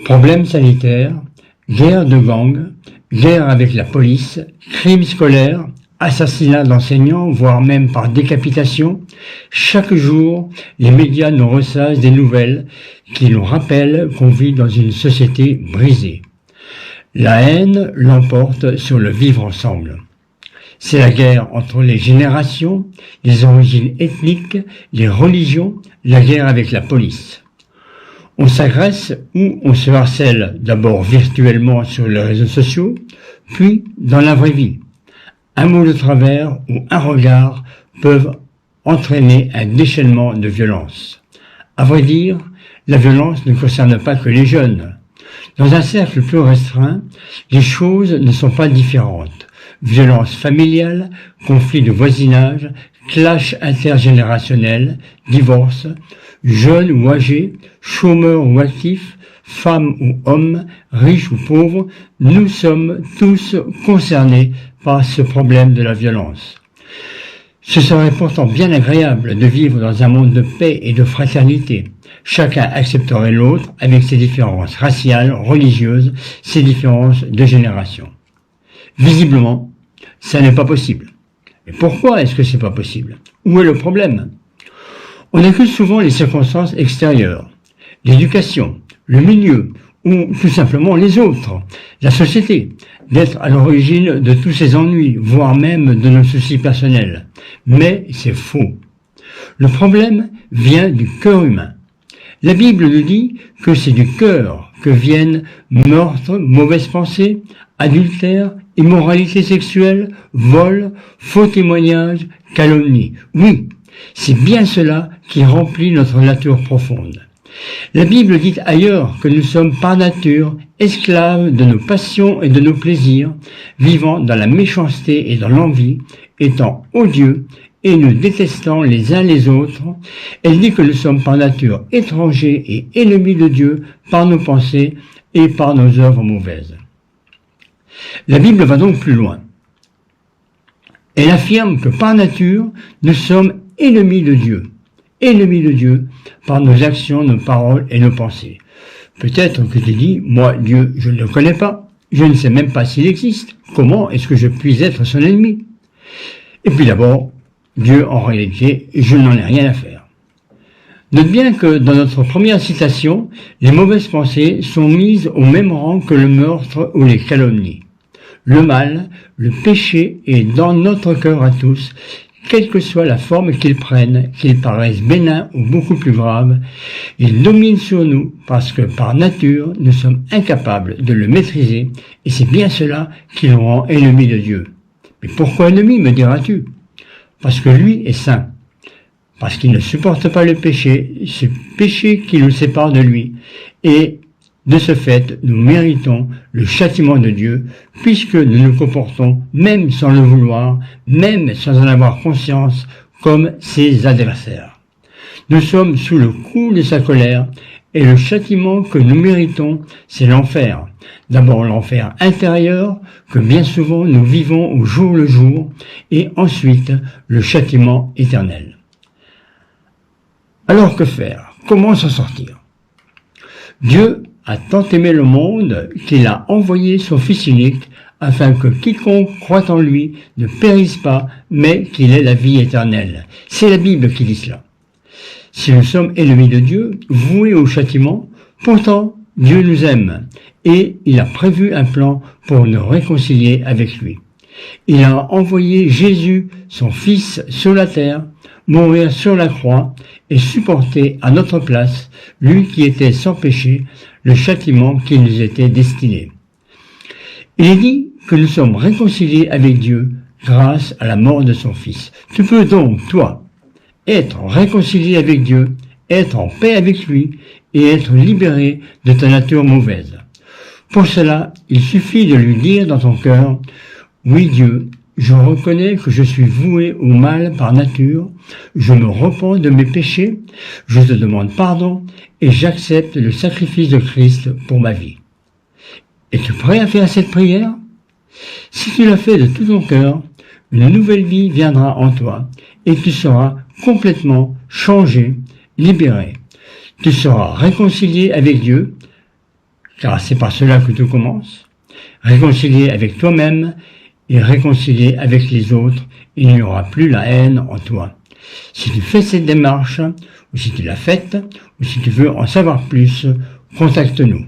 Problèmes sanitaires, guerre de gangs, guerre avec la police, crimes scolaires, assassinats d'enseignants, voire même par décapitation. Chaque jour, les médias nous ressassent des nouvelles qui nous rappellent qu'on vit dans une société brisée. La haine l'emporte sur le vivre ensemble. C'est la guerre entre les générations, les origines ethniques, les religions, la guerre avec la police. On s'agresse ou on se harcèle d'abord virtuellement sur les réseaux sociaux, puis dans la vraie vie. Un mot de travers ou un regard peuvent entraîner un déchaînement de violence. À vrai dire, la violence ne concerne pas que les jeunes. Dans un cercle plus restreint, les choses ne sont pas différentes. Violence familiale, conflits de voisinage, clash intergénérationnel, divorce, jeunes ou âgés, chômeurs ou actifs, femmes ou hommes, riches ou pauvres, nous sommes tous concernés par ce problème de la violence. Ce serait pourtant bien agréable de vivre dans un monde de paix et de fraternité. Chacun accepterait l'autre avec ses différences raciales, religieuses, ses différences de génération. Visiblement, ça n'est pas possible. Et pourquoi est-ce que c'est pas possible? Où est le problème? On accuse souvent les circonstances extérieures, l'éducation, le milieu, ou tout simplement les autres, la société, d'être à l'origine de tous ces ennuis, voire même de nos soucis personnels. Mais c'est faux. Le problème vient du cœur humain. La Bible nous dit que c'est du cœur que viennent meurtres, mauvaises pensées, adultère, immoralité sexuelle, vol, faux témoignages, calomnie. Oui, c'est bien cela qui remplit notre nature profonde. La Bible dit ailleurs que nous sommes par nature esclaves de nos passions et de nos plaisirs, vivant dans la méchanceté et dans l'envie, étant odieux et nous détestant les uns les autres. Elle dit que nous sommes par nature étrangers et ennemis de Dieu par nos pensées et par nos œuvres mauvaises. La Bible va donc plus loin. Elle affirme que par nature, nous sommes ennemis de Dieu par nos actions, nos paroles et nos pensées. Peut-être que tu dis, moi, Dieu, je ne le connais pas, je ne sais même pas s'il existe, comment est-ce que je puis être son ennemi? Et puis d'abord, Dieu, en réalité, je n'en ai rien à faire. Note bien que dans notre première citation, les mauvaises pensées sont mises au même rang que le meurtre ou les calomnies. Le mal, le péché est dans notre cœur à tous, quelle que soit la forme qu'ils prennent, qu'ils paraissent bénins ou beaucoup plus graves, il domine sur nous parce que par nature, nous sommes incapables de le maîtriser et c'est bien cela qui nous rend ennemis de Dieu. Mais pourquoi ennemi, me diras-tu? Parce que lui est saint, parce qu'il ne supporte pas le péché, ce péché qui nous sépare de lui, et de ce fait, nous méritons le châtiment de Dieu, puisque nous nous comportons, même sans le vouloir, même sans en avoir conscience, comme ses adversaires. Nous sommes sous le coup de sa colère, et le châtiment que nous méritons, c'est l'enfer. D'abord l'enfer intérieur, que bien souvent nous vivons au jour le jour, et ensuite le châtiment éternel. Alors que faire? Comment s'en sortir? Dieu a tant aimé le monde qu'il a envoyé son Fils unique afin que quiconque croit en lui ne périsse pas, mais qu'il ait la vie éternelle. C'est la Bible qui dit cela. Si nous sommes ennemis de Dieu, voués au châtiment, pourtant Dieu nous aime et il a prévu un plan pour nous réconcilier avec lui. Il a envoyé Jésus, son Fils, sur la terre, mourir sur la croix et supporter à notre place, lui qui était sans péché, le châtiment qui nous était destiné. Il est dit que nous sommes réconciliés avec Dieu grâce à la mort de son Fils. Tu peux donc, toi, être réconcilié avec Dieu, être en paix avec lui et être libéré de ta nature mauvaise. Pour cela, il suffit de lui dire dans ton cœur, « Oui Dieu, je reconnais que je suis voué au mal par nature, je me repens de mes péchés, je te demande pardon et j'accepte le sacrifice de Christ pour ma vie. » Es-tu prêt à faire cette prière? Si tu l'as fait de tout ton cœur, une nouvelle vie viendra en toi et tu seras complètement changé, libéré. Tu seras réconcilié avec Dieu car c'est par cela que tout commence. Réconcilié avec toi-même et réconcilié avec les autres, il n'y aura plus la haine en toi. Si tu fais cette démarche, ou si tu l'as faite, ou si tu veux en savoir plus, contacte-nous.